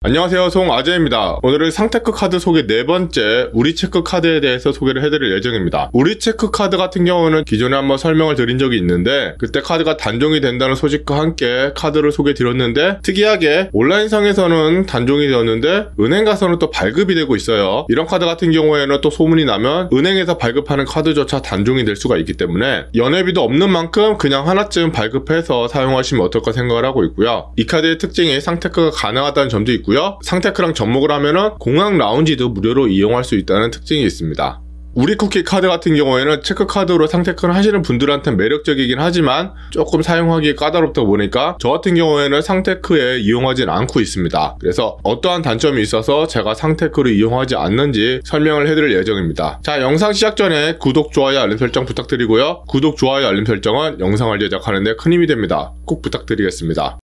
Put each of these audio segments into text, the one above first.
안녕하세요, 송아재입니다. 오늘은 상테크 카드 소개 네 번째 우리체크 카드에 대해서 소개를 해드릴 예정입니다. 우리체크 카드 같은 경우는 기존에 한번 설명을 드린 적이 있는데 그때 카드가 단종이 된다는 소식과 함께 카드를 소개드렸는데 특이하게 온라인상에서는 단종이 되었는데 은행 가서는 또 발급이 되고 있어요. 이런 카드 같은 경우에는 또 소문이 나면 은행에서 발급하는 카드조차 단종이 될 수가 있기 때문에 연회비도 없는 만큼 그냥 하나쯤 발급해서 사용하시면 어떨까 생각을 하고 있고요. 이 카드의 특징이 상테크가 가능하다는 점도 있고요. 상테크랑 접목을 하면은 공항 라운지도 무료로 이용할 수 있다는 특징이 있습니다. 우리쿠키 카드 같은 경우에는 체크카드로 상테크를 하시는 분들한테는 매력적이긴 하지만 조금 사용하기 까다롭다 보니까 저 같은 경우에는 상테크에 이용하진 않고 있습니다. 그래서 어떠한 단점이 있어서 제가 상테크를 이용하지 않는지 설명을 해드릴 예정입니다. 자, 영상 시작 전에 구독, 좋아요, 알림 설정 부탁드리고요. 구독, 좋아요, 알림 설정은 영상을 제작하는 데 큰 힘이 됩니다. 꼭 부탁드리겠습니다.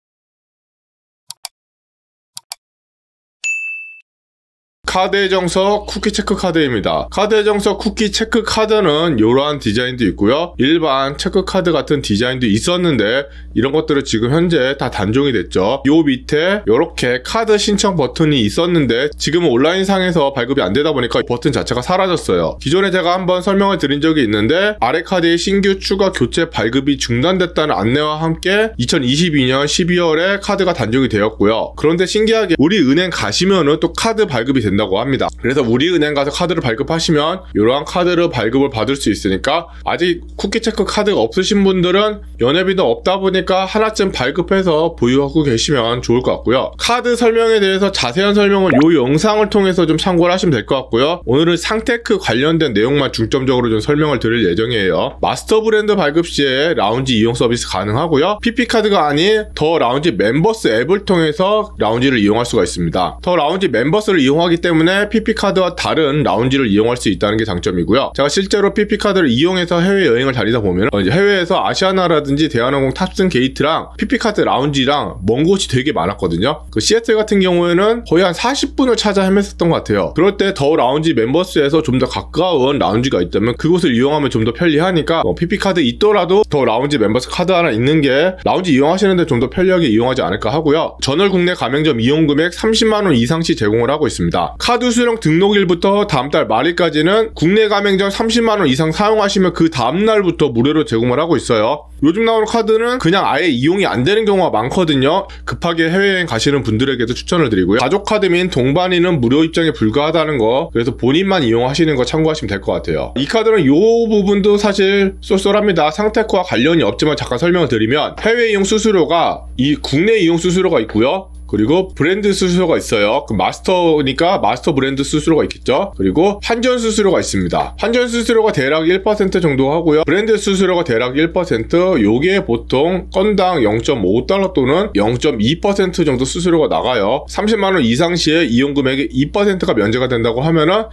카드의 정석 쿠키 체크 카드입니다. 카드의 정석 쿠키 체크 카드는 이러한 디자인도 있고요. 일반 체크 카드 같은 디자인도 있었는데 이런 것들은 지금 현재 다 단종이 됐죠. 요 밑에 이렇게 카드 신청 버튼이 있었는데 지금은 온라인상에서 발급이 안 되다 보니까 버튼 자체가 사라졌어요. 기존에 제가 한번 설명을 드린 적이 있는데 아래 카드의 신규 추가 교체 발급이 중단됐다는 안내와 함께 2022년 12월에 카드가 단종이 되었고요. 그런데 신기하게 우리 은행 가시면은 또 카드 발급이 된다고 합니다. 그래서 우리은행 가서 카드를 발급하시면 이러한 카드를 발급을 받을 수 있으니까 아직 쿠키체크 카드가 없으신 분들은 연회비도 없다 보니까 하나쯤 발급해서 보유하고 계시면 좋을 것 같고요. 카드 설명에 대해서 자세한 설명은 이 영상을 통해서 좀 참고를 하시면 될 것 같고요. 오늘은 상테크 관련된 내용만 중점적으로 좀 설명을 드릴 예정이에요. 마스터 브랜드 발급 시에 라운지 이용 서비스 가능하고요. PP카드가 아닌 더 라운지 멤버스 앱을 통해서 라운지를 이용할 수가 있습니다. 더 라운지 멤버스를 이용하기 때문에 PP카드와 다른 라운지를 이용할 수 있다는 게 장점이고요. 제가 실제로 PP카드를 이용해서 해외여행을 다니다 보면 이제 해외에서 아시아나라든지 대한항공 탑승 게이트랑 PP카드 라운지랑 먼 곳이 되게 많았거든요. 그 시애틀 같은 경우에는 거의 한 40분을 찾아 헤맸었던 것 같아요. 그럴 때 더 라운지 멤버스에서 좀 더 가까운 라운지가 있다면 그곳을 이용하면 좀 더 편리하니까 PP카드 있더라도 더 라운지 멤버스 카드 하나 있는 게 라운지 이용하시는데 좀 더 편리하게 이용하지 않을까 하고요. 전월 국내 가맹점 이용 금액 30만원 이상 시 제공을 하고 있습니다. 카드 수령 등록일부터 다음 달 말일까지는 국내 가맹점 30만원 이상 사용하시면 그 다음날부터 무료로 제공을 하고 있어요. 요즘 나오는 카드는 그냥 아예 이용이 안 되는 경우가 많거든요. 급하게 해외여행 가시는 분들에게도 추천을 드리고요. 가족 카드 및 동반인은 무료 입장에 불과하다는 거, 그래서 본인만 이용하시는 거 참고하시면 될 것 같아요. 이 카드는 요 부분도 사실 쏠쏠합니다. 상테크와 관련이 없지만 잠깐 설명을 드리면 해외 이용 수수료가 이 국내 이용 수수료가 있고요. 그리고 브랜드 수수료가 있어요. 그 마스터니까 마스터 브랜드 수수료가 있겠죠. 그리고 환전 수수료가 있습니다. 환전 수수료가 대략 1% 정도 하고요. 브랜드 수수료가 대략 1%, 요게 보통 건당 0.5달러 또는 0.2% 정도 수수료가 나가요. 30만원 이상 시에 이용 금액의 2%가 면제가 된다고 하면은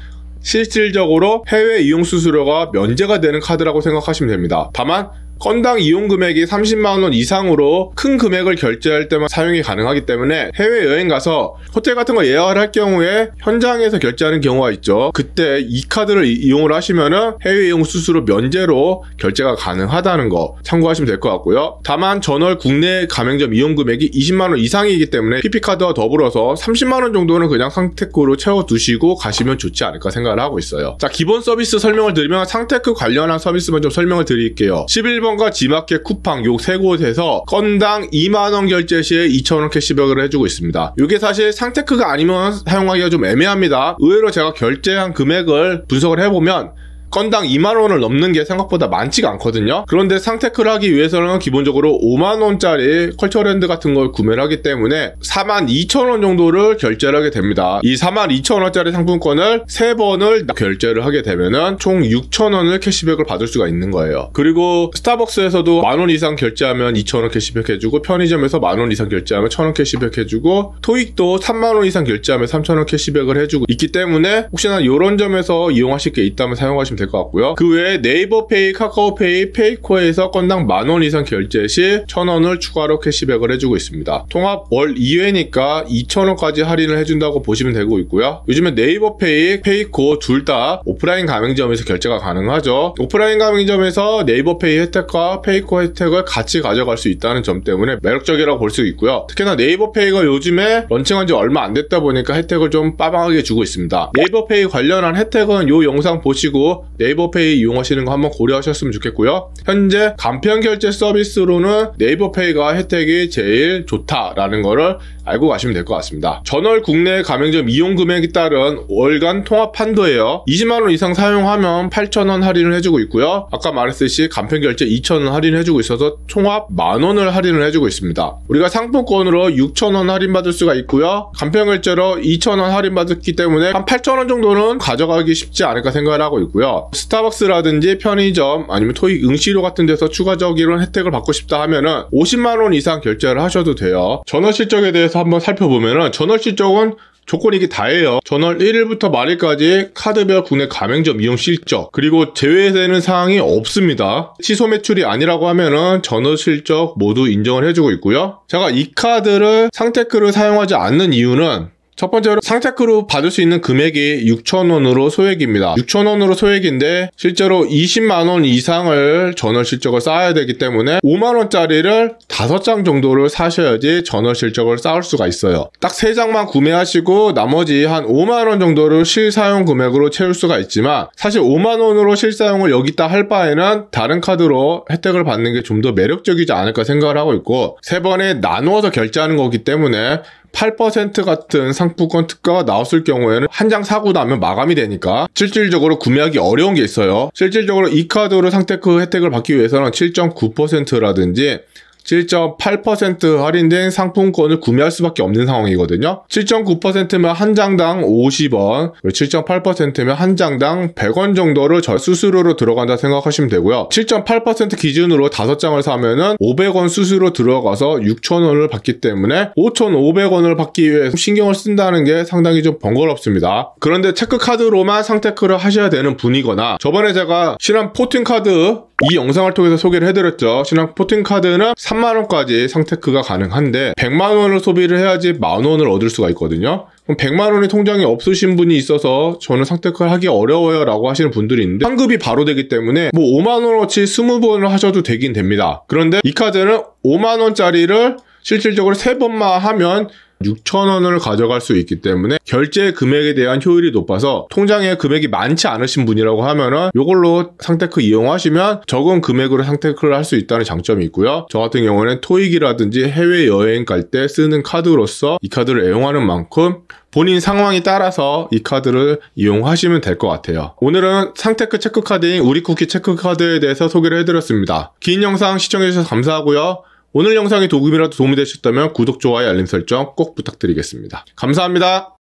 실질적으로 해외 이용 수수료가 면제가 되는 카드라고 생각하시면 됩니다. 다만 건당 이용 금액이 30만원 이상으로 큰 금액을 결제할 때만 사용이 가능하기 때문에 해외여행 가서 호텔 같은 거 예약을 할 경우에 현장에서 결제하는 경우가 있죠. 그때 이 카드를 이용을 하시면은 해외 이용 수수료 면제로 결제가 가능하다는 거 참고하시면 될 것 같고요. 다만 전월 국내 가맹점 이용 금액이 20만원 이상이기 때문에 PP카드와 더불어서 30만원 정도는 그냥 상테크로 채워두시고 가시면 좋지 않을까 생각을 하고 있어요. 자, 기본 서비스 설명을 드리면 상테크 관련한 서비스만 좀 설명을 드릴게요. 11번과 G마켓 쿠팡 요 세 곳에서 건당 2만원 결제 시에 2,000원 캐시백을 해주고 있습니다. 이게 사실 상테크가 아니면 사용하기가 좀 애매합니다. 의외로 제가 결제한 금액을 분석을 해보면 건당 2만원을 넘는 게 생각보다 많지가 않거든요. 그런데 상테크를 하기 위해서는 기본적으로 5만원짜리 컬처랜드 같은 걸 구매를 하기 때문에 42,000원 정도를 결제를 하게 됩니다. 이 42,000원짜리 상품권을 3번을 결제를 하게 되면은 총 6,000원을 캐시백을 받을 수가 있는 거예요. 그리고 스타벅스에서도 만원 이상 결제하면 2,000원 캐시백 해주고, 편의점에서 만원 이상 결제하면 1,000원 캐시백 해주고, 토익도 3만원 이상 결제하면 3,000원 캐시백을 해주고 있기 때문에 혹시나 이런 점에서 이용하실 게 있다면 사용하시면 이해하시면 될 것 같고요. 그 외에 네이버페이, 카카오페이, 페이코에서 건당 10,000원 이상 결제 시 1,000원을 추가로 캐시백을 해주고 있습니다. 통합 월 2회니까 2,000원까지 할인을 해준다고 보시면 되고 있고요. 요즘에 네이버페이, 페이코 둘 다 오프라인 가맹점에서 결제가 가능하죠. 오프라인 가맹점에서 네이버페이 혜택과 페이코 혜택을 같이 가져갈 수 있다는 점 때문에 매력적이라고 볼 수 있고요. 특히나 네이버페이가 요즘에 런칭한 지 얼마 안 됐다 보니까 혜택을 좀 빠방하게 주고 있습니다. 네이버페이 관련한 혜택은 이 영상 보시고 네이버페이 이용하시는 거 한번 고려하셨으면 좋겠고요. 현재 간편 결제 서비스로는 네이버페이가 혜택이 제일 좋다라는 거를 알고 가시면 될 것 같습니다. 전월 국내 가맹점 이용 금액에 따른 월간 통합 한도예요. 20만원 이상 사용하면 8,000원 할인을 해주고 있고요. 아까 말했듯이 간편 결제 2,000원 할인해주고 있어서 총합 10,000원을 할인을 해주고 있습니다. 우리가 상품권으로 6,000원 할인받을 수가 있고요. 간편 결제로 2,000원 할인받았기 때문에 한 8,000원 정도는 가져가기 쉽지 않을까 생각을 하고 있고요. 스타벅스라든지 편의점 아니면 토익 응시료 같은 데서 추가적인 혜택을 받고 싶다 하면은 50만원 이상 결제를 하셔도 돼요. 전월 실적에 대해서 한번 살펴보면은 전월 실적은 조건이 이게 다예요. 전월 1일부터 말일까지 카드별 국내 가맹점 이용 실적 그리고 제외되는 사항이 없습니다. 취소 매출이 아니라고 하면은 전월 실적 모두 인정을 해주고 있고요. 제가 이 카드를 상테크를 사용하지 않는 이유는 첫 번째로 상테크로 받을 수 있는 금액이 6,000원으로 소액입니다. 6,000원으로 소액인데 실제로 20만원 이상을 전월 실적을 쌓아야 되기 때문에 5만원짜리를 5장 정도를 사셔야지 전월 실적을 쌓을 수가 있어요. 딱 3장만 구매하시고 나머지 한 5만원 정도를 실사용 금액으로 채울 수가 있지만 사실 5만원으로 실사용을 여기다 할 바에는 다른 카드로 혜택을 받는 게 좀 더 매력적이지 않을까 생각을 하고 있고 3번에 나누어서 결제하는 거기 때문에 8% 같은 상품권 특가가 나왔을 경우에는 한 장 사고 나면 마감이 되니까 실질적으로 구매하기 어려운 게 있어요. 실질적으로 이 카드로 상테크 혜택을 받기 위해서는 7.9%라든지 7.8% 할인된 상품권을 구매할 수밖에 없는 상황이거든요. 7.9%면 한 장당 50원, 7.8%면 한 장당 100원 정도를 수수료로 들어간다 생각하시면 되고요. 7.8% 기준으로 5장을 사면은 500원 수수료 들어가서 6,000원을 받기 때문에 5,500원을 받기 위해서 신경을 쓴다는 게 상당히 좀 번거롭습니다. 그런데 체크카드로만 상테크를 하셔야 되는 분이거나 저번에 제가 신한 포틴카드 이 영상을 통해서 소개를 해드렸죠. 신한 포틴카드는 3만원까지 상테크가 가능한데 100만원을 소비를 해야지 만원을 얻을 수가 있거든요. 그럼 100만원이 통장에 없으신 분이 있어서 저는 상테크를 하기 어려워요 라고 하시는 분들이 있는데 환급이 바로 되기 때문에 뭐 5만원어치 20번을 하셔도 되긴 됩니다. 그런데 이 카드는 5만원짜리를 실질적으로 3번만 하면 6,000원을 가져갈 수 있기 때문에 결제 금액에 대한 효율이 높아서 통장에 금액이 많지 않으신 분이라고 하면은 이걸로 상테크 이용하시면 적은 금액으로 상테크를 할 수 있다는 장점이 있고요. 저 같은 경우는 토익이라든지 해외여행 갈 때 쓰는 카드로서 이 카드를 애용하는 만큼 본인 상황에 따라서 이 카드를 이용하시면 될 것 같아요. 오늘은 상테크 체크카드인 우리쿠키 체크카드에 대해서 소개를 해드렸습니다. 긴 영상 시청해주셔서 감사하고요. 오늘 영상이 조금이라도 도움이 되셨다면 구독, 좋아요, 알림 설정 꼭 부탁드리겠습니다. 감사합니다.